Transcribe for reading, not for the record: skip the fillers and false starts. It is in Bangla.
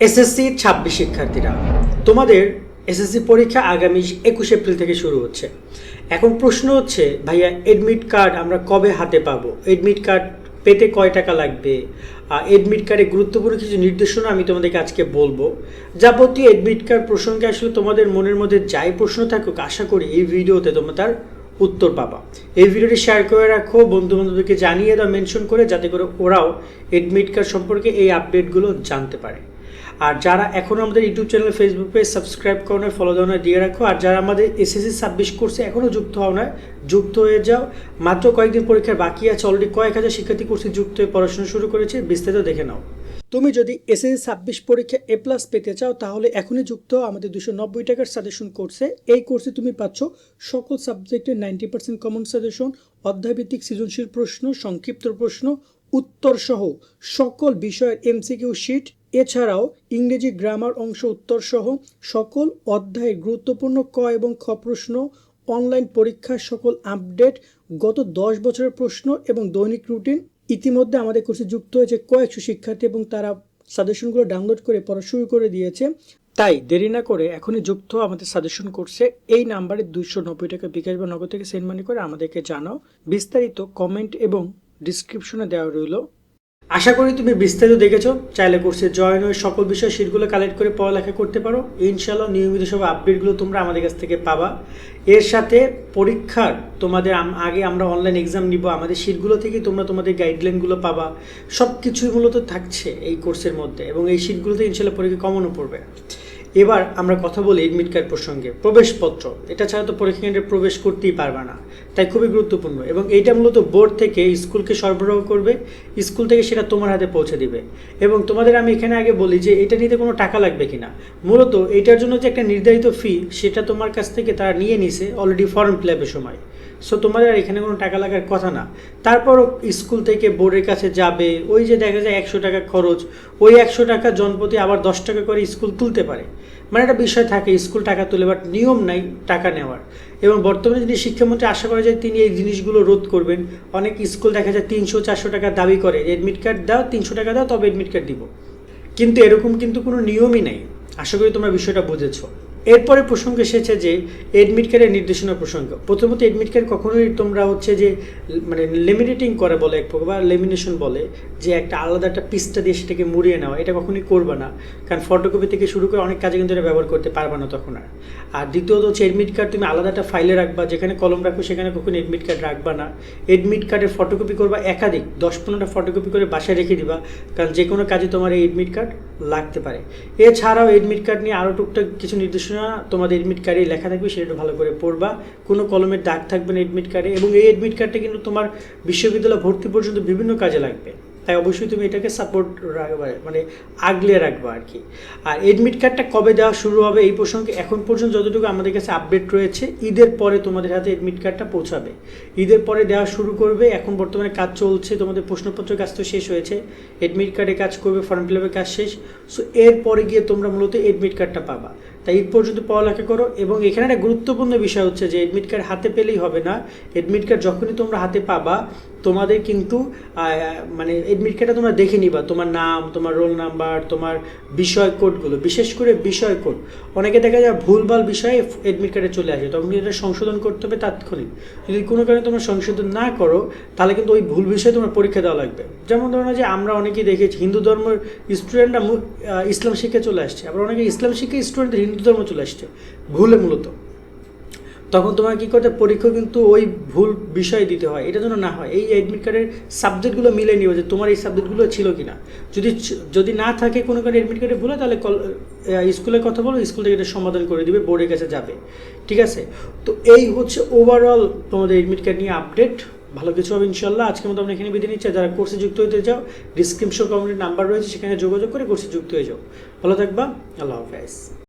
এসএসসি 26 শিক্ষার্থীরা, তোমাদের এসএসসি পরীক্ষা আগামী 21 এপ্রিল থেকে শুরু হচ্ছে। এখন প্রশ্ন হচ্ছে, ভাইয়া এডমিট কার্ড আমরা কবে হাতে পাবো? এডমিট কার্ড পেতে কয় টাকা লাগবে? এডমিট কার্ডে গুরুত্বপূর্ণ কিছু নির্দেশনা আমি তোমাদেরকে আজকে বলবো। যাবতীয় এডমিট কার্ড প্রসঙ্গে আসলে তোমাদের মনের মধ্যে যাই প্রশ্ন থাকুক, আশা করি এই ভিডিওতে তোমরা তার উত্তর পাবা। এই ভিডিওটি শেয়ার করে রাখো, বন্ধু বান্ধবদেরকে জানিয়ে দাও মেনশন করে, যাতে করে ওরাও এডমিট কার্ড সম্পর্কে এই আপডেটগুলো জানতে পারে। আর যারা এখনও আমাদের YouTube channel, Facebook page subscribe করো না, ফলো দাও না, দিয়ে রাখো। আর যারা আমাদের এসএসসি 26 কোর্সে এখনও যুক্ত হও না, যুক্ত হয়ে যাও। মাত্র কয়েকদিন পরীক্ষার বাকি আছে, অলরেডি কয়েক হাজার শিক্ষার্থী কোর্সে যুক্ত হয়ে পড়াশোনা শুরু করেছে, বিস্তারিত দেখে নাও। তুমি যদি এসএসসি 26 পরীক্ষা A+ পেতে চাও, তাহলে এখনই যুক্ত হও আমাদের 290 টাকার সাজেশন কোর্সে। এই কোর্সে তুমি পাচ্ছ সকল সাবজেক্টের 90% কমন সাজেশন, অধ্যায়ভিত্তিক সৃজনশীল প্রশ্ন, সংক্ষিপ্ত প্রশ্ন, উত্তর সহ সকল বিষয়ের MCQ শিট, এছাড়াও ইংরেজি গ্রামার অংশ উত্তর সহ সকল অধ্যায়ের গুরুত্বপূর্ণ ক এবং খ প্রশ্ন, অনলাইন পরীক্ষার সকল আপডেট, গত 10 বছরের প্রশ্ন এবং দৈনিক রুটিন। ইতিমধ্যে আমাদের কোর্সে যুক্ত হয়েছে কয়েকশো শিক্ষার্থী এবং তারা সাজেশনগুলো ডাউনলোড করে পড়া শুরু করে দিয়েছে। তাই দেরি না করে এখনই যুক্ত আমাদের সাজেশন কোর্সে। এই নাম্বারে 290 টাকা বিকাশ বা নগদ থেকে সেন্ড মানি করে আমাদেরকে জানাও। বিস্তারিত কমেন্ট এবং ডিসক্রিপশনে দেওয়া রইল। আশা করি তুমি বিস্তারিত দেখেছো। চাইলে কোর্সে জয়েন হয়ে সকল বিষয় শিটগুলো কালেক্ট করে পড়ালেখা করতে পারো। ইনশাআল্লাহ নিয়মিত সব আপডেটগুলো তোমরা আমাদের কাছ থেকে পাবা। এর সাথে পরীক্ষার তোমাদের আগে আমরা অনলাইন এক্সাম নিব, আমাদের শিটগুলো থেকে তোমরা তোমাদের গাইডলাইনগুলো পাবা। সব কিছুই মূলত থাকছে এই কোর্সের মধ্যে, এবং এই শিটগুলোতে ইনশাআল্লাহ পরীক্ষা কমনও পড়বে। এবার আমরা কথা বলি এডমিট কার্ড প্রসঙ্গে। প্রবেশপত্র, এটা ছাড়া তো পরীক্ষা কেন্দ্রে প্রবেশ করতেই পারবে না, তাই খুবই গুরুত্বপূর্ণ। এবং এইটা মূলত বোর্ড থেকে স্কুলকে সরবরাহ করবে, স্কুল থেকে সেটা তোমার হাতে পৌঁছে দিবে। এবং তোমাদের আমি এখানে আগে বলি যে এটা নিতে কোনো টাকা লাগবে কিনা। মূলত এটার জন্য যে একটা নির্ধারিত ফি, সেটা তোমার কাছ থেকে তারা নিয়ে নিছে অলরেডি ফর্ম ফিল আপের সময়। সো তোমাদের আর এখানে কোনো টাকা লাগার কথা না। তারপরও স্কুল থেকে বোর্ডের কাছে যাবে, ওই যে দেখা যায় 100 টাকা খরচ, ওই 100 টাকা জনপ্রতি আবার 10 টাকা করে স্কুল তুলতে পারে। মানে একটা বিষয় থাকে, স্কুল টাকা তুলে, বাট নিয়ম নাই টাকা নেওয়ার। এবং বর্তমানে যিনি শিক্ষামন্ত্রী, আশা করা যায় তিনি এই জিনিসগুলো রোধ করবেন। অনেক স্কুল দেখা যায় 300-400 টাকা দাবি করে, এডমিট কার্ড দাও, 300 টাকা দাও তবে এডমিট কার্ড দিব। কিন্তু এরকম কিন্তু কোনো নিয়মই নেই। আশা করি তোমরা বিষয়টা বুঝেছো। এরপরে প্রসঙ্গ এসেছে যে এডমিট কার্ডের নির্দেশনা প্রসঙ্গ। প্রথমত এডমিট কার্ড কখনোই তোমরা হচ্ছে যে মানে লেমিনেটিং করে বলে এক প্রকার, বা লেমিনেশন বলে, যে একটা আলাদা একটা পিসটা দিয়ে সেটাকে মুড়িয়ে নেওয়া, এটা কখনোই করবে না। কারণ ফটোকপি থেকে শুরু করে অনেক কাজে কিন্তু এটা ব্যবহার করতে পারবে না তখন আর। আর দ্বিতীয়ত হচ্ছে এডমিট কার্ড তুমি আলাদা একটা ফাইলে রাখবা, যেখানে কলম রাখবো সেখানে কখনো এডমিট কার্ড রাখবা না। এডমিট কার্ডের ফটোকপি করবা একাধিক, 10-15টা ফটোকপি করে বাসায় রেখে দিবা, কারণ যে কোনো কাজে তোমার এই এডমিট কার্ড লাগতে পারে। এছাড়াও এডমিট কার্ড নিয়ে আরও টুকটাক কিছু নির্দেশনা তোমাদের এডমিট কার্ডে লেখা থাকবে, সেটা ভালো করে পড়বা। কোনো কলমের দাগ থাকবে না এডমিট কার্ডে। এবং এই এডমিট কার্ডটা কিন্তু তোমার বিশ্ববিদ্যালয় ভর্তি পর্যন্ত বিভিন্ন কাজে লাগবে, তাই অবশ্যই তুমি এটাকে সাপোর্ট রাখবা, মানে আগলে রাখবা আর কি। আর এডমিট কার্ডটা কবে দেওয়া শুরু হবে এই প্রসঙ্গে এখন পর্যন্ত যতটুকু আমাদের কাছে আপডেট রয়েছে, ঈদের পরে তোমাদের হাতে এডমিট কার্ডটা পৌঁছাবে। ঈদের পরে দেওয়া শুরু করবে। এখন বর্তমানে কাজ চলছে, তোমাদের প্রশ্নপত্রের কাজ তো শেষ হয়েছে, এডমিট কার্ডে কাজ করবে, ফর্ম ফিল আপের কাজ শেষ। সো এরপরে গিয়ে তোমরা মূলত এডমিট কার্ডটা পাবা। তাই ঈদ পর্যন্ত পড়ালেখা করো। এবং এখানে একটা গুরুত্বপূর্ণ বিষয় হচ্ছে যে এডমিট কার্ড হাতে পেলেই হবে না। এডমিট কার্ড যখনই তোমরা হাতে পাবা, তোমাদের কিন্তু মানে এডমিট কার্ডটা তোমরা দেখে নিবা, তোমার নাম, তোমার রোল নাম্বার, তোমার বিষয় কোডগুলো, বিশেষ করে বিষয় কোড। অনেকে দেখা যায় ভুলভাল বিষয়ে এডমিট কার্ডে চলে আসে, তখন এটা সংশোধন করতে হবে তাৎক্ষণিক। যদি কোনো কারণে তোমরা সংশোধন না করো, তাহলে কিন্তু ওই ভুল বিষয়ে তোমার পরীক্ষা দেওয়া লাগবে। যেমন ধরো যে আমরা অনেকেই দেখেছি হিন্দু ধর্মের স্টুডেন্টরা ইসলাম শিক্ষা চলে আসছে, আবার অনেকে ইসলাম শিক্ষা স্টুডেন্টদের হিন্দু ধর্ম চলে আসছে ভুলে মূলত। তখন তোমার কী করতে, পরীক্ষা কিন্তু ওই ভুল বিষয় দিতে হয়। এটা যেন না হয়, এই অ্যাডমিট কার্ডের সাবজেক্টগুলো মিলে নিও যে তোমার এই সাবজেক্টগুলো ছিল কি না। যদি না থাকে কোনো কারণে অ্যাডমিট কার্ডে ভুলে, তাহলে স্কুলের কথা বলো, স্কুল থেকে এটা সমাধান করে দিবে, বোর্ডের কাছে যাবে। ঠিক আছে, তো এই হচ্ছে ওভারঅল তোমাদের অ্যাডমিট কার্ড নিয়ে আপডেট। ভালো কিছু হবে ইনশাল্লাহ। আজকের মতো আমরা এখানে বিদায় নিচ্ছি। যারা কোর্সে যুক্ত হতে যাও, ডিসক্রিপশন কমেন্টের নাম্বার রয়েছে, সেখানে যোগাযোগ করে কোর্সে যুক্ত হয়ে যাও। ভালো থাকবা, আল্লাহ হাফেজ।